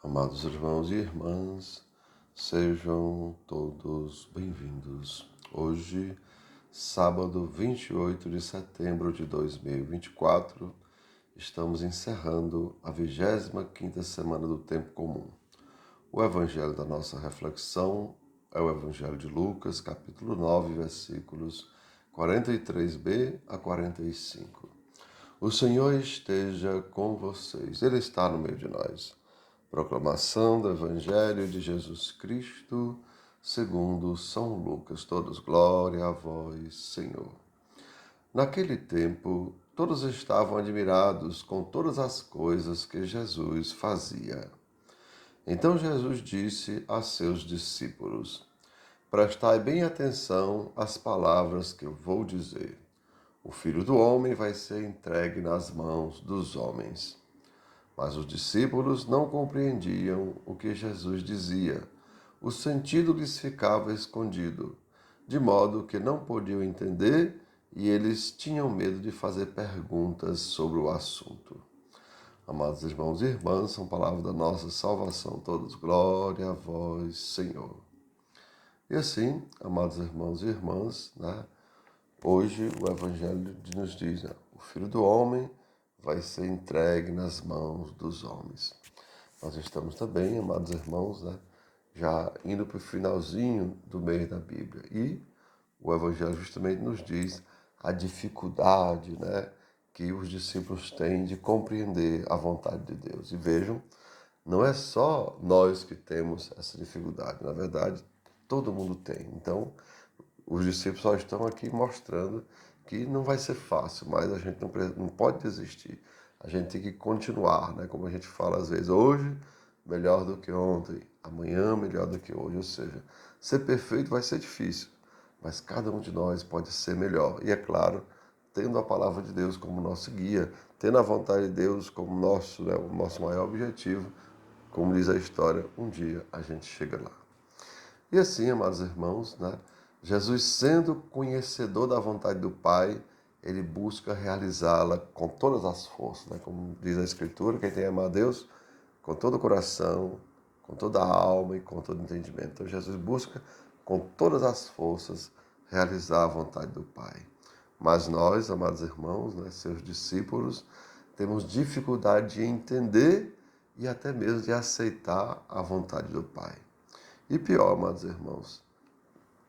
Amados irmãos e irmãs, sejam todos bem-vindos. Hoje, sábado 28 de setembro de 2024, estamos encerrando a 25ª semana do Tempo Comum. O evangelho da nossa reflexão é o Evangelho de Lucas, capítulo 9, versículos 43b a 45. O Senhor esteja com vocês, Ele está no meio de nós. Proclamação do Evangelho de Jesus Cristo, segundo São Lucas. Todos glória a vós, Senhor. Naquele tempo, todos estavam admirados com todas as coisas que Jesus fazia. Então Jesus disse a seus discípulos: Prestai bem atenção às palavras que eu vou dizer. O Filho do Homem vai ser entregue nas mãos dos homens. Mas os discípulos não compreendiam o que Jesus dizia. O sentido lhes ficava escondido, de modo que não podiam entender e eles tinham medo de fazer perguntas sobre o assunto. Amados irmãos e irmãs, são palavras da nossa salvação, todos glória a vós, Senhor. E assim, amados irmãos e irmãs, hoje o Evangelho nos diz, o Filho do Homem vai ser entregue nas mãos dos homens. Nós estamos também, amados irmãos, já indo para o finalzinho do mês da Bíblia. E o Evangelho justamente nos diz a dificuldade que os discípulos têm de compreender a vontade de Deus. E vejam, não é só nós que temos essa dificuldade. Na verdade, todo mundo tem. Então, os discípulos só estão aqui mostrando que não vai ser fácil, mas a gente não pode desistir. A gente tem que continuar, como a gente fala às vezes, hoje melhor do que ontem, amanhã melhor do que hoje. Ou seja, ser perfeito vai ser difícil, mas cada um de nós pode ser melhor. E é claro, tendo a palavra de Deus como nosso guia, tendo a vontade de Deus como o nosso maior objetivo, como diz a história, um dia a gente chega lá. E assim, amados irmãos, Jesus, sendo conhecedor da vontade do Pai, ele busca realizá-la com todas as forças, como diz a Escritura, quem tem amado a Deus com todo o coração, com toda a alma e com todo o entendimento. Então Jesus busca com todas as forças realizar a vontade do Pai. Mas nós, amados irmãos, seus discípulos, temos dificuldade de entender e até mesmo de aceitar a vontade do Pai. E pior, amados irmãos,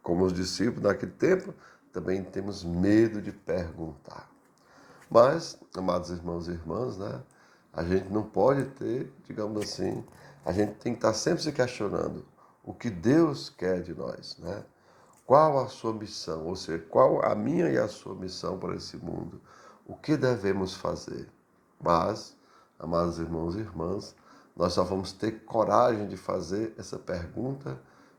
como os discípulos naquele tempo, também temos medo de perguntar. Mas, amados irmãos e irmãs, a gente não pode ter, digamos assim, a gente tem que estar sempre se questionando o que Deus quer de nós, Qual a sua missão, ou seja, qual a minha e a sua missão para esse mundo? O que devemos fazer? Mas, amados irmãos e irmãs, nós só vamos ter coragem de fazer essa pergunta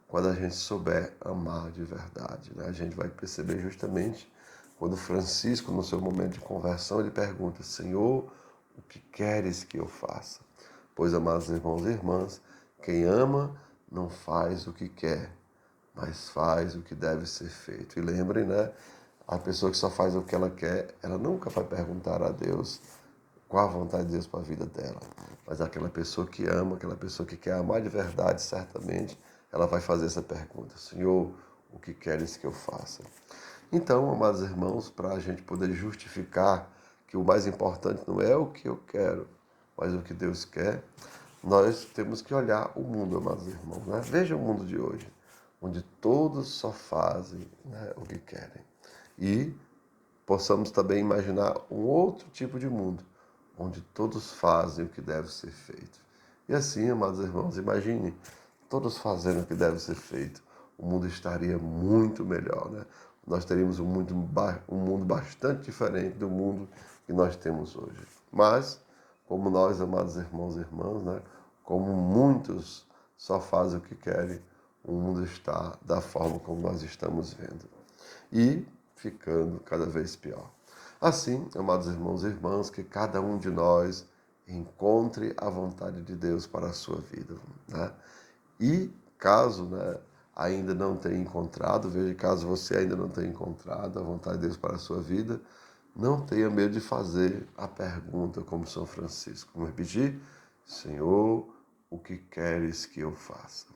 quando a gente souber amar de verdade. A gente vai perceber justamente quando Francisco, no seu momento de conversão, ele pergunta: Senhor, o que queres que eu faça? Pois, amados irmãos e irmãs, quem ama não faz o que quer, mas faz o que deve ser feito. E lembrem, a pessoa que só faz o que ela quer, ela nunca vai perguntar a Deus qual a vontade de Deus para a vida dela. Mas aquela pessoa que ama, aquela pessoa que quer amar de verdade, certamente, ela vai fazer essa pergunta: Senhor, o que queres que eu faça? Então, amados irmãos, para a gente poder justificar que o mais importante não é o que eu quero, mas o que Deus quer, nós temos que olhar o mundo, amados irmãos. Veja o mundo de hoje, onde todos só fazem o que querem. E possamos também imaginar um outro tipo de mundo, onde todos fazem o que deve ser feito. E assim, amados irmãos, imagine todos fazendo o que deve ser feito. O mundo estaria muito melhor, Nós teríamos um mundo bastante diferente do mundo que nós temos hoje. Mas, como nós, amados irmãos e irmãs, como muitos só fazem o que querem, o mundo está da forma como nós estamos vendo. E ficando cada vez pior. Assim, amados irmãos e irmãs, que cada um de nós encontre a vontade de Deus para a sua vida. E caso ainda não tenha encontrado, veja, caso você ainda não tenha encontrado a vontade de Deus para a sua vida, não tenha medo de fazer a pergunta como São Francisco. Vamos repetir? Senhor, o que queres que eu faça?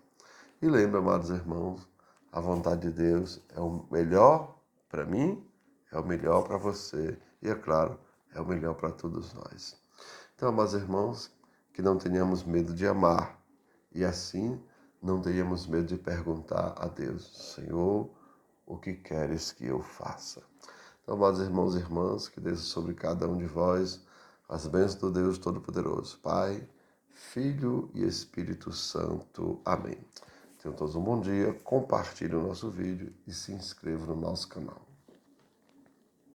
E lembra, amados irmãos, a vontade de Deus é o melhor para mim, é o melhor para você e, é claro, é o melhor para todos nós. Então, amados irmãos, que não tenhamos medo de amar e assim não tenhamos medo de perguntar a Deus: Senhor, o que queres que eu faça? Então, amados irmãos e irmãs, que desça sobre cada um de vós as bênçãos do Deus Todo-Poderoso, Pai, Filho e Espírito Santo. Amém. Tenham todos um bom dia, compartilhe o nosso vídeo e se inscreva no nosso canal.